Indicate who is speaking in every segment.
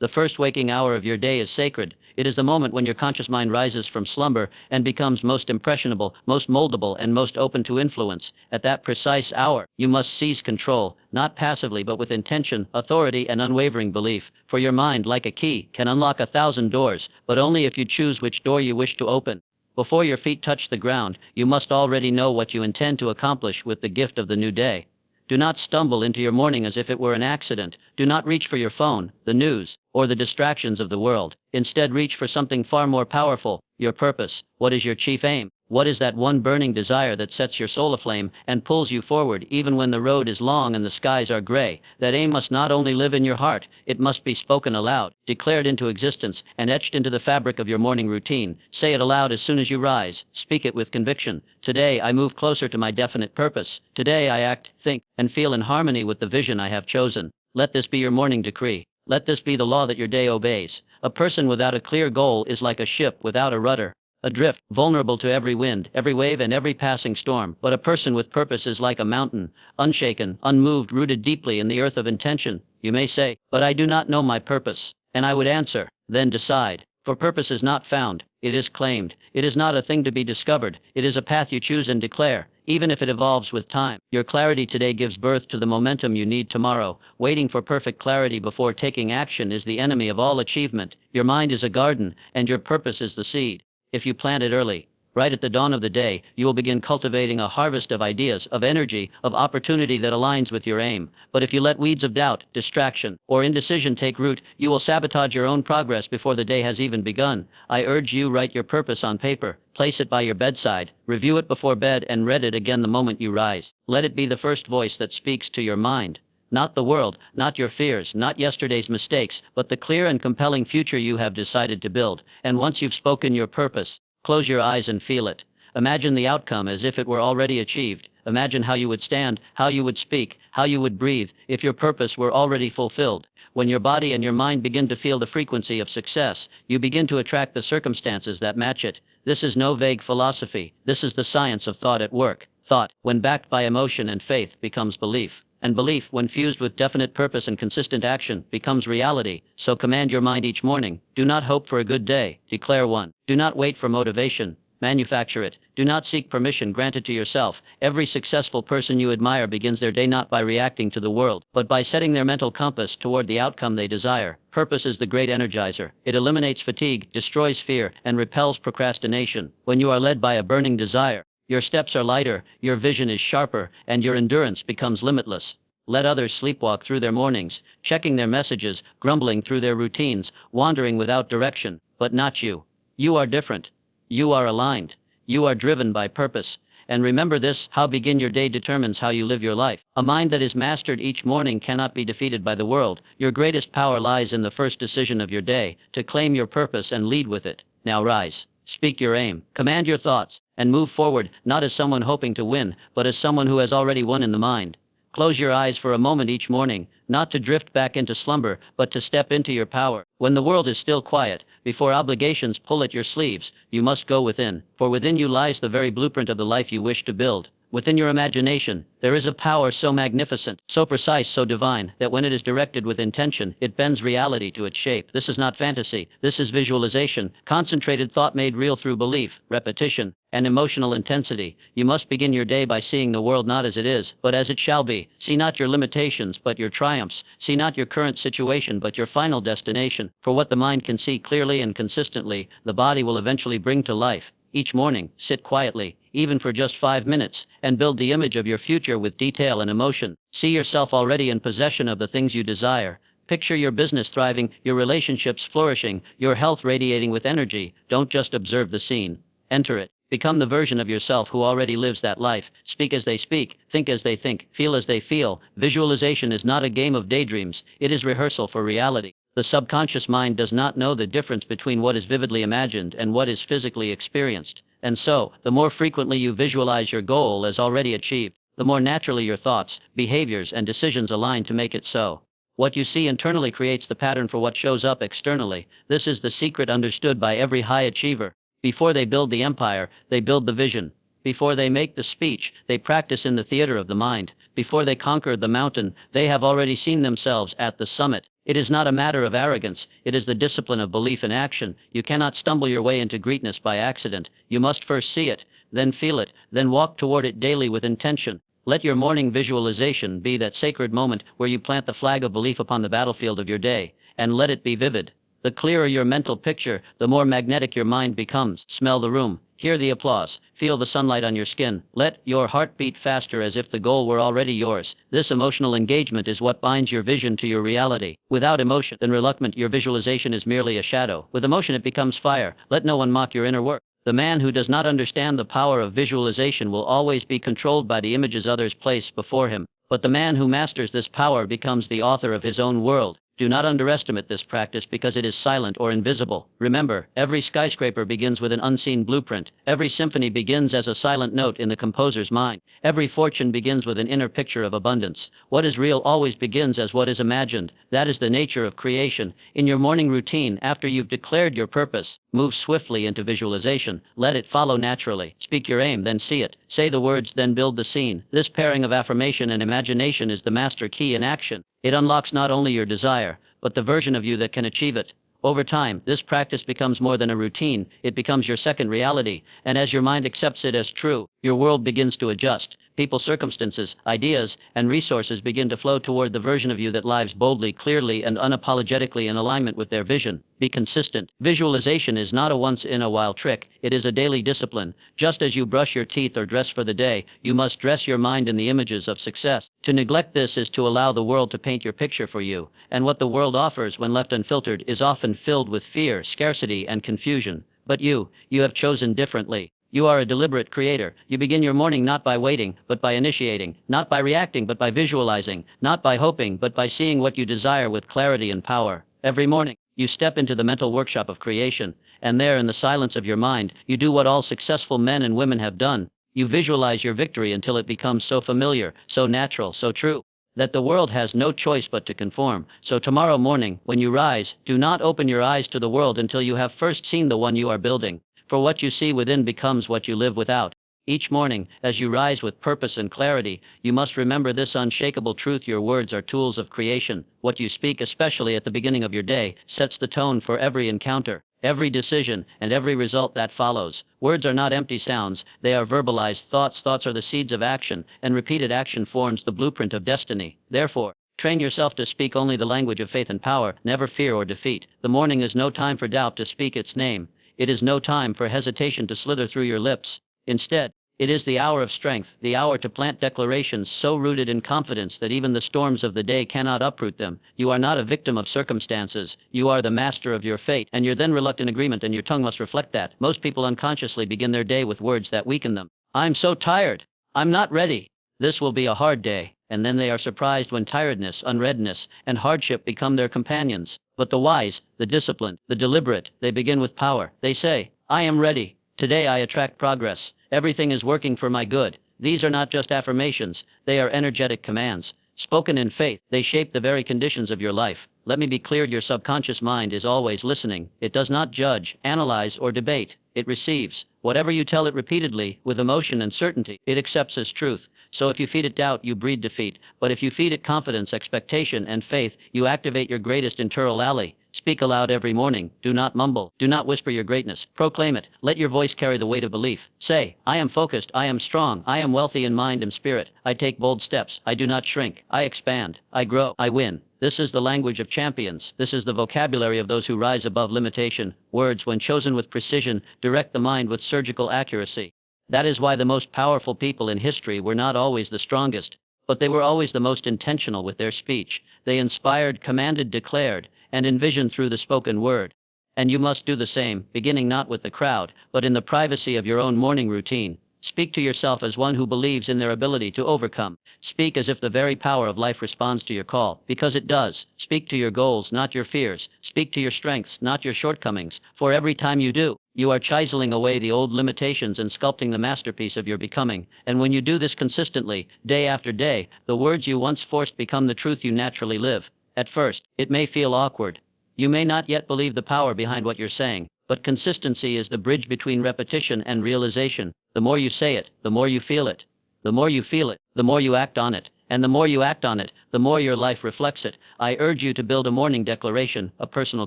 Speaker 1: The first waking hour of your day is sacred. It is the moment when your conscious mind rises from slumber and becomes most impressionable, most moldable, and most open to influence. At that precise hour, you must seize control, not passively but with intention, authority, and unwavering belief. For your mind, like a key, can unlock 1,000 doors, but only if you choose which door you wish to open. Before your feet touch the ground, you must already know what you intend to accomplish with the gift of the new day. Do not stumble into your morning as if it were an accident. Do not reach for your phone, the news, or the distractions of the world. Instead, reach for something far more powerful, your purpose. What is your chief aim? What is that one burning desire that sets your soul aflame and pulls you forward even when the road is long and the skies are gray? That aim must not only live in your heart, it must be spoken aloud, declared into existence, and etched into the fabric of your morning routine. Say it aloud as soon as you rise. Speak it with conviction. Today I move closer to my definite purpose. Today I act, think, and feel in harmony with the vision I have chosen. Let this be your morning decree. Let this be the law that your day obeys. A person without a clear goal is like a ship without a rudder, adrift, vulnerable to every wind, every wave, and every passing storm. But a person with purpose is like a mountain, unshaken, unmoved, rooted deeply in the earth of intention. You may say, "But I do not know my purpose." And I would answer, then decide. For purpose is not found, it is claimed. It is not a thing to be discovered, it is a path you choose and declare, even if it evolves with time. Your clarity today gives birth to the momentum you need tomorrow. Waiting for perfect clarity before taking action is the enemy of all achievement. Your mind is a garden, and your purpose is the seed. If you plant it early, right at the dawn of the day, you will begin cultivating a harvest of ideas, of energy, of opportunity that aligns with your aim. But if you let weeds of doubt, distraction, or indecision take root, you will sabotage your own progress before the day has even begun. I urge you, write your purpose on paper, place it by your bedside, review it before bed, and read it again the moment you rise. Let it be the first voice that speaks to your mind. Not the world, not your fears, not yesterday's mistakes, but the clear and compelling future you have decided to build. And once you've spoken your purpose, close your eyes and feel it. Imagine the outcome as if it were already achieved. Imagine how you would stand, how you would speak, how you would breathe, if your purpose were already fulfilled. When your body and your mind begin to feel the frequency of success, you begin to attract the circumstances that match it. This is no vague philosophy. This is the science of thought at work. Thought, when backed by emotion and faith, becomes belief. And belief, when fused with definite purpose and consistent action, becomes reality. So command your mind each morning. Do not hope for a good day. Declare one. Do not wait for motivation. Manufacture it. Do not seek permission. Grant it to yourself. Every successful person you admire begins their day not by reacting to the world, but by setting their mental compass toward the outcome they desire. Purpose is the great energizer. It eliminates fatigue, destroys fear, and repels procrastination. When you are led by a burning desire, your steps are lighter, your vision is sharper, and your endurance becomes limitless. Let others sleepwalk through their mornings, checking their messages, grumbling through their routines, wandering without direction, but not you. You are different. You are aligned. You are driven by purpose. And remember this, how begin your day determines how you live your life. A mind that is mastered each morning cannot be defeated by the world. Your greatest power lies in the first decision of your day, to claim your purpose and lead with it. Now rise. Speak your aim. Command your thoughts. And move forward, not as someone hoping to win, but as someone who has already won in the mind. Close your eyes for a moment each morning, not to drift back into slumber, but to step into your power. When the world is still quiet, before obligations pull at your sleeves, you must go within, for within you lies the very blueprint of the life you wish to build. Within your imagination, there is a power so magnificent, so precise, so divine, that when it is directed with intention, it bends reality to its shape. This is not fantasy, this is visualization, concentrated thought made real through belief, repetition, and emotional intensity. You must begin your day by seeing the world not as it is, but as it shall be. See not your limitations, but your triumphs. See not your current situation, but your final destination. For what the mind can see clearly and consistently, the body will eventually bring to life. Each morning, sit quietly, even for just 5 minutes, and build the image of your future with detail and emotion. See yourself already in possession of the things you desire. Picture your business thriving, your relationships flourishing, your health radiating with energy. Don't just observe the scene. Enter it. Become the version of yourself who already lives that life. Speak as they speak, think as they think, feel as they feel. Visualization is not a game of daydreams, it is rehearsal for reality. The subconscious mind does not know the difference between what is vividly imagined and what is physically experienced. And so, the more frequently you visualize your goal as already achieved, the more naturally your thoughts, behaviors, and decisions align to make it so. What you see internally creates the pattern for what shows up externally. This is the secret understood by every high achiever. Before they build the empire, they build the vision. Before they make the speech, they practice in the theater of the mind. Before they conquer the mountain, they have already seen themselves at the summit. It is not a matter of arrogance, it is the discipline of belief in action. You cannot stumble your way into greatness by accident. You must first see it, then feel it, then walk toward it daily with intention. Let your morning visualization be that sacred moment where you plant the flag of belief upon the battlefield of your day, and let it be vivid. The clearer your mental picture, the more magnetic your mind becomes. Smell the room, hear the applause, feel the sunlight on your skin. Let your heart beat faster as if the goal were already yours. This emotional engagement is what binds your vision to your reality. Without emotion and reluctant, your visualization is merely a shadow. With emotion, it becomes fire. Let no one mock your inner work. The man who does not understand the power of visualization will always be controlled by the images others place before him. But the man who masters this power becomes the author of his own world. Do not underestimate this practice because it is silent or invisible. Remember, every skyscraper begins with an unseen blueprint. Every symphony begins as a silent note in the composer's mind. Every fortune begins with an inner picture of abundance. What is real always begins as what is imagined. That is the nature of creation. In your morning routine, after you've declared your purpose, move swiftly into visualization. Let it follow naturally. Speak your aim, then see it. Say the words, then build the scene. This pairing of affirmation and imagination is the master key in action. It unlocks not only your desire, but the version of you that can achieve it. Over time, this practice becomes more than a routine, it becomes your second reality, and as your mind accepts it as true, your world begins to adjust. People, circumstances, ideas, and resources begin to flow toward the version of you that lives boldly, clearly, and unapologetically in alignment with their vision. Be consistent. Visualization is not a once-in-a-while trick, it is a daily discipline. Just as you brush your teeth or dress for the day, you must dress your mind in the images of success. To neglect this is to allow the world to paint your picture for you, and what the world offers when left unfiltered is often filled with fear, scarcity, and confusion. But you have chosen differently. You are a deliberate creator. You begin your morning not by waiting, but by initiating, not by reacting, but by visualizing, not by hoping, but by seeing what you desire with clarity and power. Every morning, you step into the mental workshop of creation, and there in the silence of your mind, you do what all successful men and women have done. You visualize your victory until it becomes so familiar, so natural, so true, that the world has no choice but to conform. So tomorrow morning, when you rise, do not open your eyes to the world until you have first seen the one you are building. For what you see within becomes what you live without. Each morning, as you rise with purpose and clarity, you must remember this unshakable truth: your words are tools of creation. What you speak, especially at the beginning of your day, sets the tone for every encounter, every decision, and every result that follows. Words are not empty sounds, they are verbalized thoughts. Thoughts are the seeds of action, and repeated action forms the blueprint of destiny. Therefore, train yourself to speak only the language of faith and power, never fear or defeat. The morning is no time for doubt to speak its name. It is no time for hesitation to slither through your lips. Instead, it is the hour of strength, the hour to plant declarations so rooted in confidence that even the storms of the day cannot uproot them. You are not a victim of circumstances. You are the master of your fate, and your then reluctant agreement, and your tongue must reflect that. Most people unconsciously begin their day with words that weaken them. I'm so tired. I'm not ready. This will be a hard day. And then they are surprised when tiredness, unreadiness, and hardship become their companions. But the wise, the disciplined, the deliberate, they begin with power. They say, I am ready. Today I attract progress. Everything is working for my good. These are not just affirmations, they are energetic commands. Spoken in faith, they shape the very conditions of your life. Let me be clear, your subconscious mind is always listening. It does not judge, analyze, or debate. It receives. Whatever you tell it repeatedly, with emotion and certainty, it accepts as truth. So if you feed it doubt, you breed defeat. But if you feed it confidence, expectation, and faith, you activate your greatest internal ally. Speak aloud every morning. Do not mumble. Do not whisper your greatness. Proclaim it. Let your voice carry the weight of belief. Say, I am focused. I am strong. I am wealthy in mind and spirit. I take bold steps. I do not shrink. I expand. I grow. I win. This is the language of champions. This is the vocabulary of those who rise above limitation. Words, when chosen with precision, direct the mind with surgical accuracy. That is why the most powerful people in history were not always the strongest, but they were always the most intentional with their speech. They inspired, commanded, declared, and envisioned through the spoken word. And you must do the same, beginning not with the crowd, but in the privacy of your own morning routine. Speak to yourself as one who believes in their ability to overcome. Speak as if the very power of life responds to your call, because it does. Speak to your goals, not your fears. Speak to your strengths, not your shortcomings. For every time you do, you are chiseling away the old limitations and sculpting the masterpiece of your becoming. And when you do this consistently, day after day, the words you once forced become the truth you naturally live. At first, it may feel awkward. You may not yet believe the power behind what you're saying, but consistency is the bridge between repetition and realization. The more you say it, the more you feel it. The more you feel it, the more you act on it. and the more you act on it, the more your life reflects it. I urge you to build a morning declaration, a personal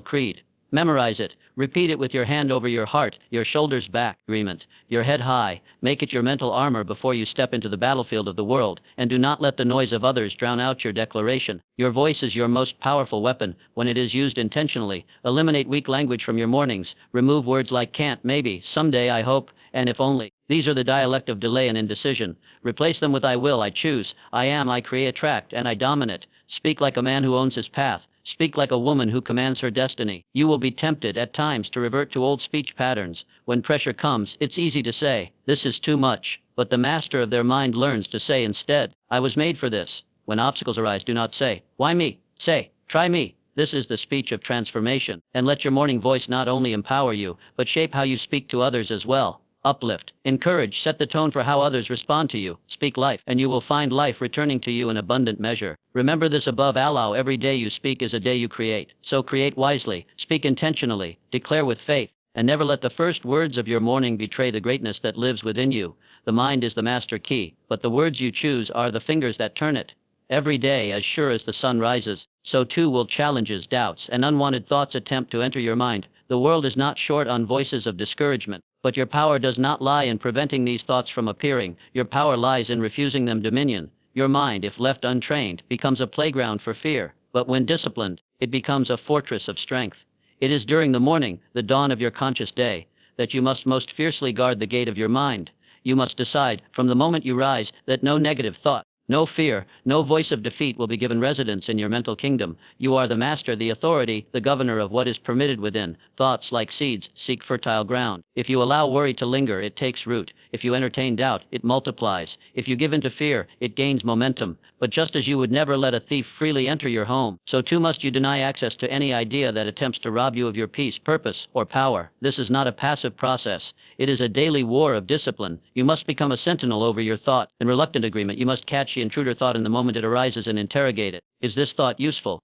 Speaker 1: creed. Memorize it. Repeat it with your hand over your heart, your shoulders back, agreement, your head high. Make it your mental armor before you step into the battlefield of the world, and do not let the noise of others drown out your declaration. Your voice is your most powerful weapon when it is used intentionally. Eliminate weak language from your mornings. Remove words like can't, maybe, someday, I hope, and if only. These are the dialect of delay and indecision. Replace them with I will, I choose, I am, I create, attract, and I dominate. Speak like a man who owns his path. Speak like a woman who commands her destiny. You will be tempted at times to revert to old speech patterns. When pressure comes, it's easy to say, this is too much. But the master of their mind learns to say instead, I was made for this. When obstacles arise, do not say, why me? Say, try me. This is the speech of transformation. And let your morning voice not only empower you, but shape how you speak to others as well. Uplift, encourage, set the tone for how others respond to you. Speak life, and you will find life returning to you in abundant measure. Remember this above all, every day you speak is a day you create. So create wisely, speak intentionally, declare with faith, and never let the first words of your morning betray the greatness that lives within you. The mind is the master key, but the words you choose are the fingers that turn it. Every day, as sure as the sun rises, so too will challenges, doubts, and unwanted thoughts attempt to enter your mind. The world is not short on voices of discouragement. But your power does not lie in preventing these thoughts from appearing. Your power lies in refusing them dominion. Your mind, if left untrained, becomes a playground for fear. But when disciplined, it becomes a fortress of strength. It is during the morning, the dawn of your conscious day, that you must most fiercely guard the gate of your mind. You must decide, from the moment you rise, that no negative thought, no fear, no voice of defeat will be given residence in your mental kingdom. You are the master, the authority, the governor of what is permitted within. Thoughts, like seeds, seek fertile ground. If you allow worry to linger, it takes root. If you entertain doubt, it multiplies. If you give in to fear, it gains momentum. But just as you would never let a thief freely enter your home, so too must you deny access to any idea that attempts to rob you of your peace, purpose, or power. This is not a passive process. It is a daily war of discipline. You must become a sentinel over your thought. In reluctant agreement, you must catch the intruder thought in the moment it arises and interrogate it. Is this thought useful?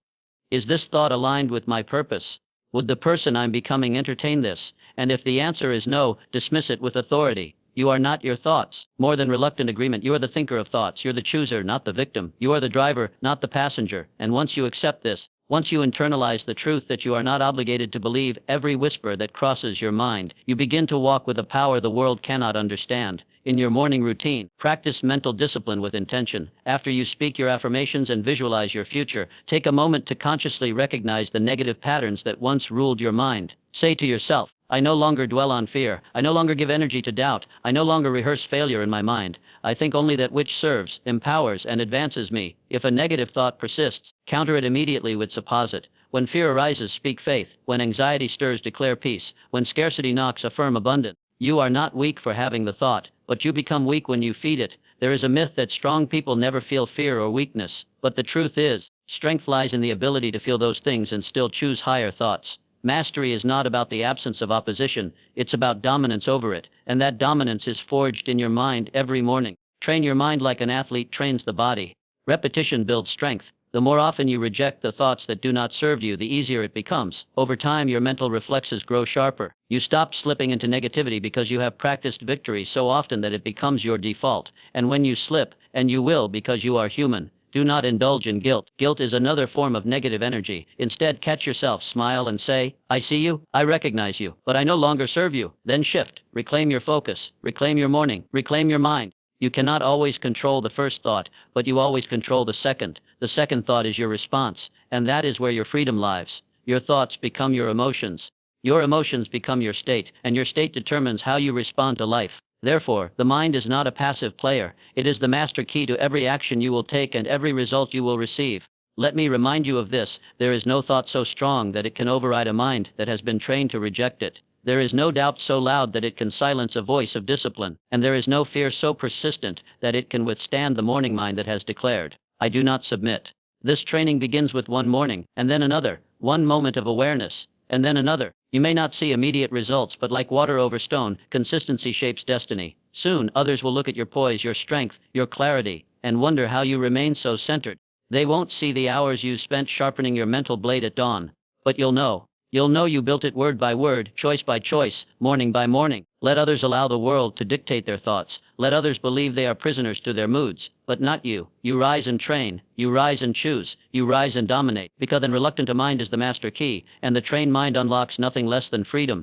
Speaker 1: Is this thought aligned with my purpose? Would the person I'm becoming entertain this? And if the answer is no, dismiss it with authority. You are not your thoughts. More than reluctant agreement, you are the thinker of thoughts. You're the chooser, not the victim. You are the driver, not the passenger. And once you accept this, once you internalize the truth that you are not obligated to believe every whisper that crosses your mind, you begin to walk with a power the world cannot understand. In your morning routine, practice mental discipline with intention. After you speak your affirmations and visualize your future, take a moment to consciously recognize the negative patterns that once ruled your mind. Say to yourself, I no longer dwell on fear. I no longer give energy to doubt. I no longer rehearse failure in my mind. I think only that which serves, empowers, and advances me. If a negative thought persists, counter it immediately with supposit. When fear arises, speak faith. When anxiety stirs, declare peace. When scarcity knocks, affirm abundance. You are not weak for having the thought, but you become weak when you feed it. There is a myth that strong people never feel fear or weakness, but the truth is, strength lies in the ability to feel those things and still choose higher thoughts. Mastery is not about the absence of opposition, it's about dominance over it, and that dominance is forged in your mind every morning. Train your mind like an athlete trains the body. Repetition builds strength. The more often you reject the thoughts that do not serve you, the easier it becomes. Over time, your mental reflexes grow sharper. You stop slipping into negativity because you have practiced victory so often that it becomes your default. And when you slip, and you will because you are human, do not indulge in guilt. Guilt is another form of negative energy. Instead, catch yourself, smile, and say, I see you, I recognize you, but I no longer serve you. Then shift, reclaim your focus, reclaim your morning, reclaim your mind. You cannot always control the first thought, but you always control the second. The second thought is your response, and that is where your freedom lies. Your thoughts become your emotions. Your emotions become your state, and your state determines how you respond to life. Therefore, the mind is not a passive player. It is the master key to every action you will take and every result you will receive. Let me remind you of this. There is no thought so strong that it can override a mind that has been trained to reject it. There is no doubt so loud that it can silence a voice of discipline, and there is no fear so persistent that it can withstand the morning mind that has declared, I do not submit. This training begins with one morning, and then another, one moment of awareness, and then another. You may not see immediate results, but like water over stone, consistency shapes destiny. Soon, others will look at your poise, your strength, your clarity, and wonder how you remain so centered. They won't see the hours you spent sharpening your mental blade at dawn, but you'll know. You'll know you built it word by word, choice by choice, morning by morning. Let others allow the world to dictate their thoughts. Let others believe they are prisoners to their moods. But not you. You rise and train. You rise and choose. You rise and dominate. Because the reluctant mind is the master key, and the trained mind unlocks nothing less than freedom.